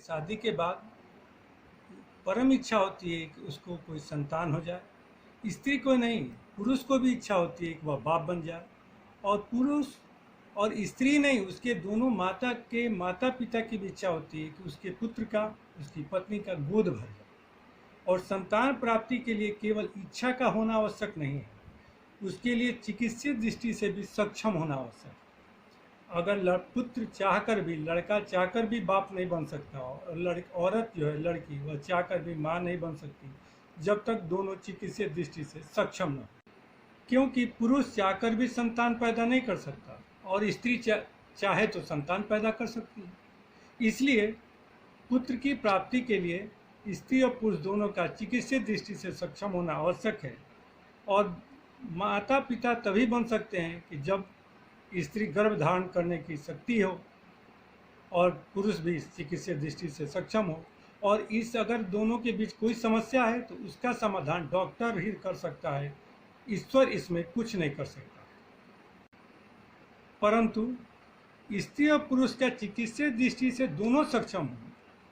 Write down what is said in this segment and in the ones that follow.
शादी के बाद परम इच्छा होती है कि उसको कोई संतान हो जाए। स्त्री को नहीं, पुरुष को भी इच्छा होती है कि वह बाप बन जाए, और पुरुष और स्त्री नहीं, उसके दोनों माता पिता की भी इच्छा होती है कि उसके पुत्र का, उसकी पत्नी का गोद भर जाए। और संतान प्राप्ति के लिए केवल इच्छा का होना आवश्यक नहीं है, उसके लिए चिकित्सीय दृष्टि से भी सक्षम होना आवश्यक है। अगर पुत्र चाहकर भी, लड़का चाहकर भी बाप नहीं बन सकता, और औरत जो है, लड़की, वह चाहकर भी माँ नहीं बन सकती जब तक दोनों चिकित्सीय दृष्टि से सक्षम न हो। क्योंकि पुरुष चाहकर भी संतान पैदा नहीं कर सकता, और स्त्री चाहे तो संतान पैदा कर सकती है। इसलिए पुत्र की प्राप्ति के लिए स्त्री और पुरुष दोनों का चिकित्सीय दृष्टि से सक्षम होना आवश्यक है। और माता पिता तभी बन सकते हैं कि जब स्त्री गर्भ धारण करने की शक्ति हो और पुरुष भी चिकित्सीय दृष्टि से सक्षम हो। और अगर दोनों के बीच कोई समस्या है तो उसका समाधान डॉक्टर ही कर सकता है, ईश्वर इसमें कुछ नहीं कर सकता। परंतु स्त्री और पुरुष का चिकित्सीय दृष्टि से दोनों सक्षम हो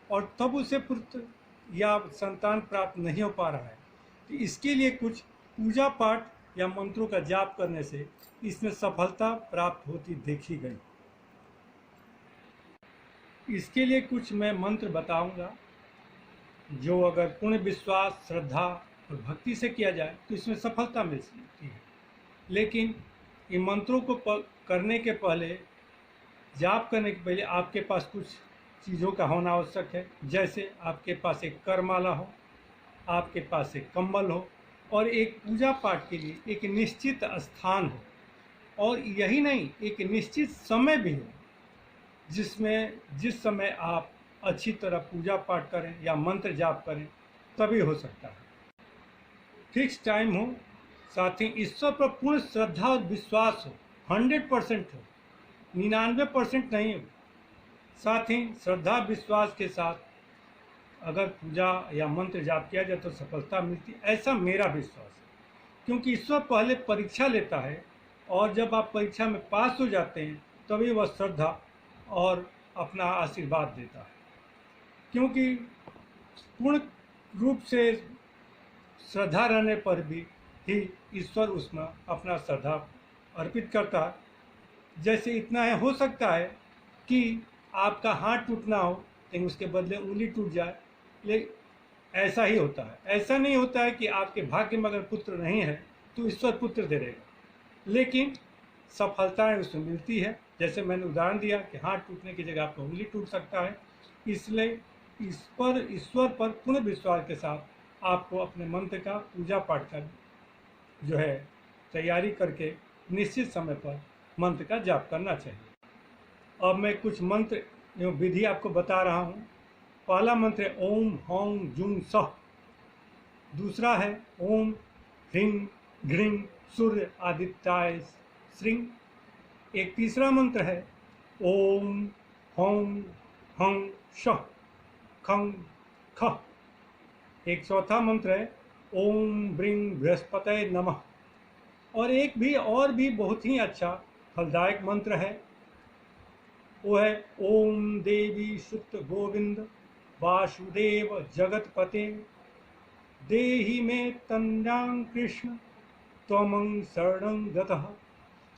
और तब उसे पुत्र या संतान प्राप्त नहीं हो पा रहा है, तो इसके लिए कुछ पूजा पाठ या मंत्रों का जाप करने से इसमें सफलता प्राप्त होती देखी गई। इसके लिए कुछ मैं मंत्र बताऊंगा, जो अगर पूर्ण विश्वास, श्रद्धा और भक्ति से किया जाए तो इसमें सफलता मिल सकती है। लेकिन इन मंत्रों को करने के पहले, जाप करने के पहले आपके पास कुछ चीज़ों का होना आवश्यक है। जैसे आपके पास एक करमाला हो, आपके पास एक कंबल हो, और एक पूजा पाठ के लिए एक निश्चित स्थान हो, और यही नहीं, एक निश्चित समय भी हो जिस समय आप अच्छी तरह पूजा पाठ करें या मंत्र जाप करें, तभी हो सकता है। फिक्स टाइम हो, साथ ही ईश्वर पर पूर्ण श्रद्धा और विश्वास हो, 100% हो, 99% नहीं हो। साथ ही श्रद्धा विश्वास के साथ अगर पूजा या मंत्र जाप किया जाए तो सफलता मिलती, ऐसा मेरा विश्वास है। क्योंकि ईश्वर पहले परीक्षा लेता है, और जब आप परीक्षा में पास हो जाते हैं तभी वह श्रद्धा और अपना आशीर्वाद देता है। क्योंकि पूर्ण रूप से श्रद्धा रहने पर भी ही ईश्वर उसमें अपना श्रद्धा अर्पित करता है। जैसे इतना है, हो सकता है कि आपका हाथ टूटना हो लेकिन उसके बदले उंगली टूट जाए, लेकिन ऐसा ही होता है। ऐसा नहीं होता है कि आपके भाग्य में अगर पुत्र नहीं है तो ईश्वर पुत्र दे देगा, लेकिन सफलताएं उसमें मिलती है। जैसे मैंने उदाहरण दिया कि हाथ टूटने की जगह आपका उंगली टूट सकता है। इसलिए ईश्वर पर पूर्ण विश्वास के साथ आपको अपने मंत्र का, पूजा पाठ का जो है तैयारी करके निश्चित समय पर मंत्र का जाप करना चाहिए। अब मैं कुछ मंत्र एवं विधि आपको बता रहा हूँ। पहला मंत्र है ओम हौं जुं सः। दूसरा है ओम ह्रीं घ्रीं सूर्य आदित्याय श्रीं। एक तीसरा मंत्र है ओम हौं हं शः खं खः। एक चौथा मंत्र है ओम ब्रीं बृहस्पतये नमः। और एक और भी बहुत ही अच्छा फलदायक मंत्र है, वो है ओम देवी सुत गोविंद वासुदेव जगतपते देहि में तन्यां कृष्ण त्वमं शरणं गतः।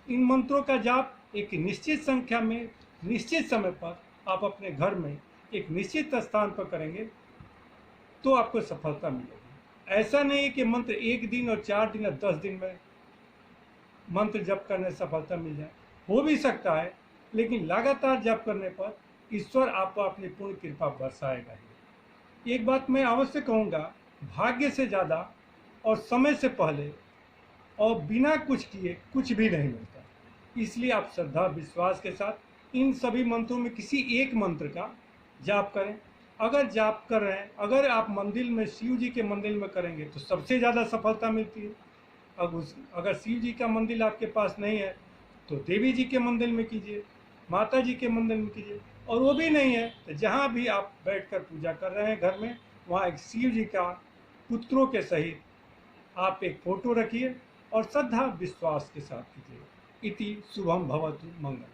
इन मंत्रों का जाप एक निश्चित संख्या में, निश्चित समय पर आप अपने घर में एक निश्चित स्थान पर करेंगे तो आपको सफलता मिलेगी। ऐसा नहीं कि मंत्र 1 दिन और 4 दिन और 10 दिन में मंत्र जप करने से सफलता मिल जाए, हो भी सकता है, लेकिन लगातार जप करने पर ईश्वर आपको अपनी पूर्ण कृपा बरसाएगा ही। एक बात मैं अवश्य कहूँगा, भाग्य से ज़्यादा और समय से पहले और बिना कुछ किए कुछ भी नहीं मिलता। इसलिए आप श्रद्धा विश्वास के साथ इन सभी मंत्रों में किसी एक मंत्र का जाप करें। अगर जाप कर रहे हैं, अगर आप मंदिर में, शिव जी के मंदिर में करेंगे तो सबसे ज़्यादा सफलता मिलती है। अगर शिव जी का मंदिर आपके पास नहीं है तो देवी जी के मंदिर में कीजिए, माता जी के मंदिर में कीजिए, और वो भी नहीं है तो जहाँ भी आप बैठकर पूजा कर रहे हैं घर में, वहाँ एक शिव जी का पुत्रों के सहित आप एक फोटो रखिए और श्रद्धा विश्वास के साथ कीजिए। इति शुभम भवतु मंगल।